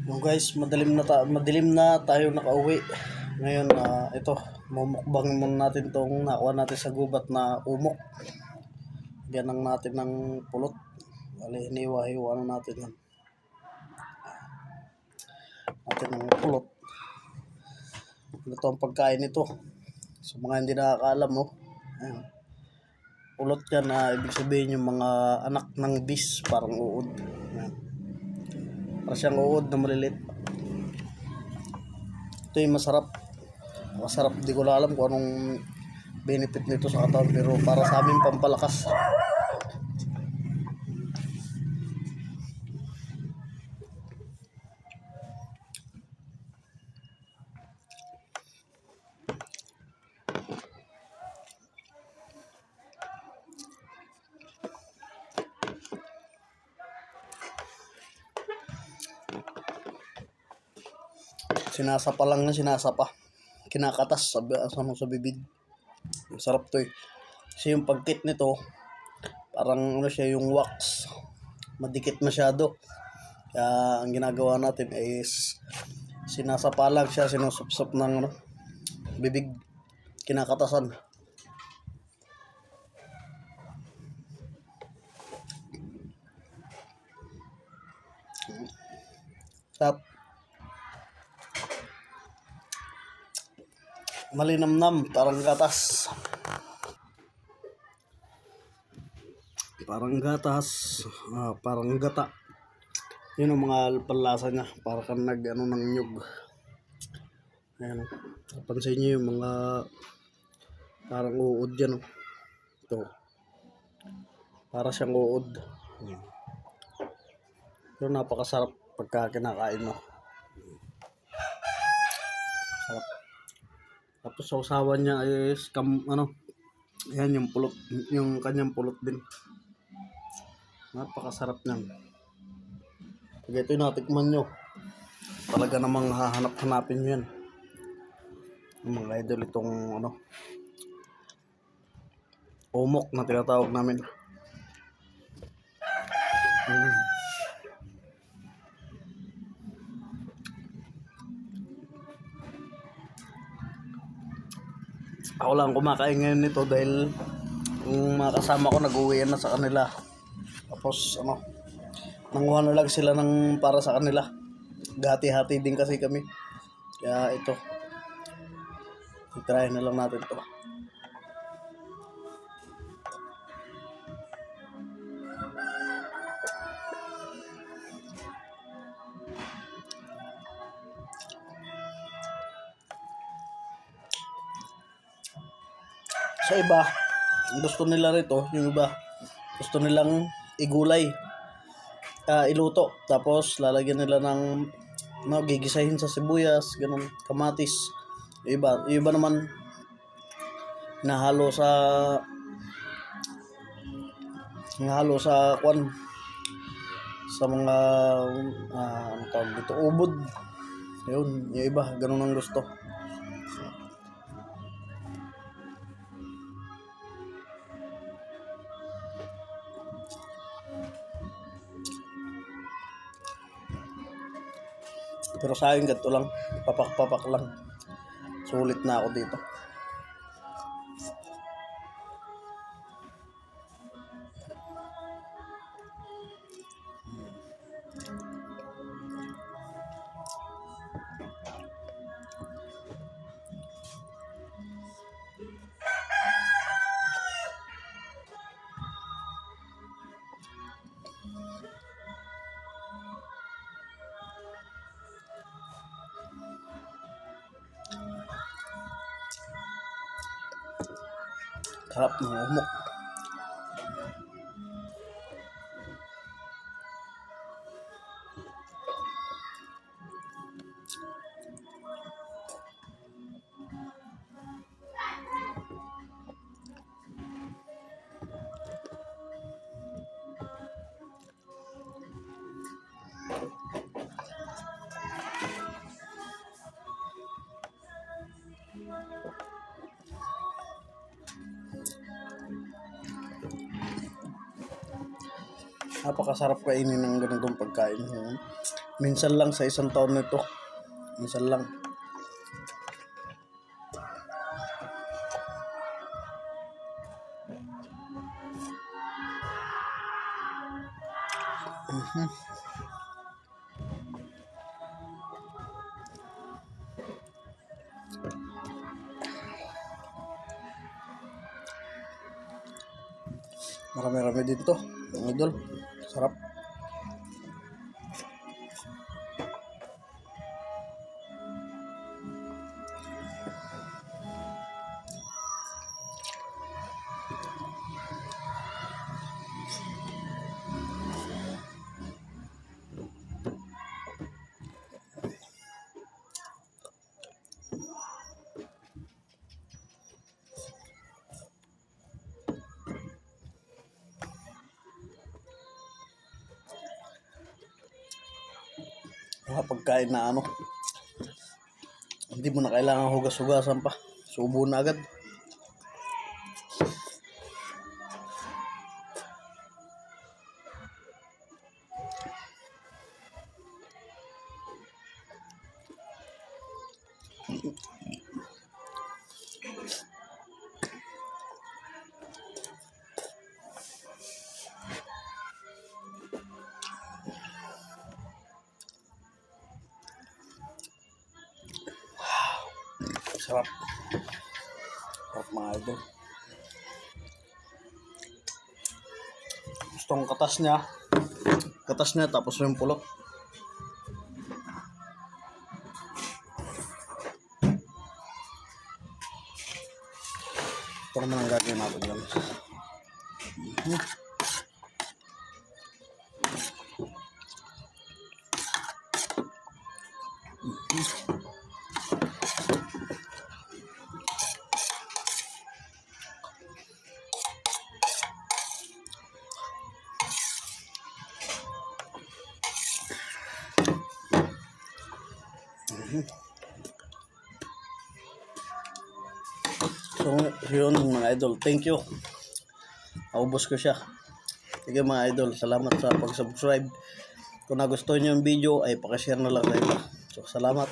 Yung guys, madilim na tayo nakauwi. Ngayon, ito, mumukbangin muna natin tong nakuha natin sa gubat na umok. Bigyan lang natin ng pulot. Bali, hiniwa-hiwa na natin yan. Natin ng pulot. Ito ang pagkain nito. Sa mga hindi nakakaalam, oh. Ayan. Pulot yan na ibig sabihin yung mga anak ng bis, parang uod. Ayan. Para siyang uod na malilit. Ito yung masarap. Masarap, di ko na alam kung anong benefit nito sa katawan, pero para sa amin pampalakas. Sinasapa lang na sinasapa. Kinakatas sa bibig. Masarap to eh. Kasi yung pagkit nito, parang ano siya, yung wax. Madikit masyado. Kaya ang ginagawa natin is sinasapa lang siya, sinusupsop ng bibig. Kinakatasan. Tap. Malinamnam, parang gatas. Parang gatas, parang gata. Yun ang mga panlasa niya, para kang ng nyug. Ayan, napansin niyo yung mga parang uod yan. Ito, para siyang uod. Pero napakasarap pagka kinakain mo. Sarap. Tapos sa usawan niya is yan yung pulot, yung kanyang pulot din. Napakasarap niyan. Pag ito yung natikman nyo, talaga namang hahanap-hanapin nyo yan. Yung mga idol, itong umok na tinatawag namin. Ako lang kumakain ngayon nito dahil yung mga kasama ko nag-uwi na sa kanila. Tapos nanguha na lang sila ng para sa kanila. Gati-hati din kasi kami. Kaya ito, i-try na lang natin to. Sa iba, gusto nila rito, yung iba, gusto nilang igulay, iluto. Tapos lalagyan nila ng gigisahin sa sibuyas, ganun, kamatis. Yung iba naman nahalo sa sa mga ano tawag dito, ubod. Yun, yung iba, ganun ang gusto. Pero sa akin ganito lang, papak-papak lang. Sulit na ako dito. Sarap ng umok. Napakasarap kainin ng ganitong pagkain. Minsan lang sa isang taon nito. Minsan lang. Marami-rami din to, mga idol. Sarap. Mga pagkain na ano, hindi mo na kailangan hugas-hugasan pa. Subo na agad. Sarap. Sarap mga idol. Gustong katas niya. Katas niya tapos yung pulot. Ito naman ang gagawin natin lang. So, yun mga idol. Thank you. Naubos ko siya. Sige mga idol, salamat sa pag-subscribe. Kung nagustuhan nyo yung video, ay pakishare na lang sa iba. So, salamat.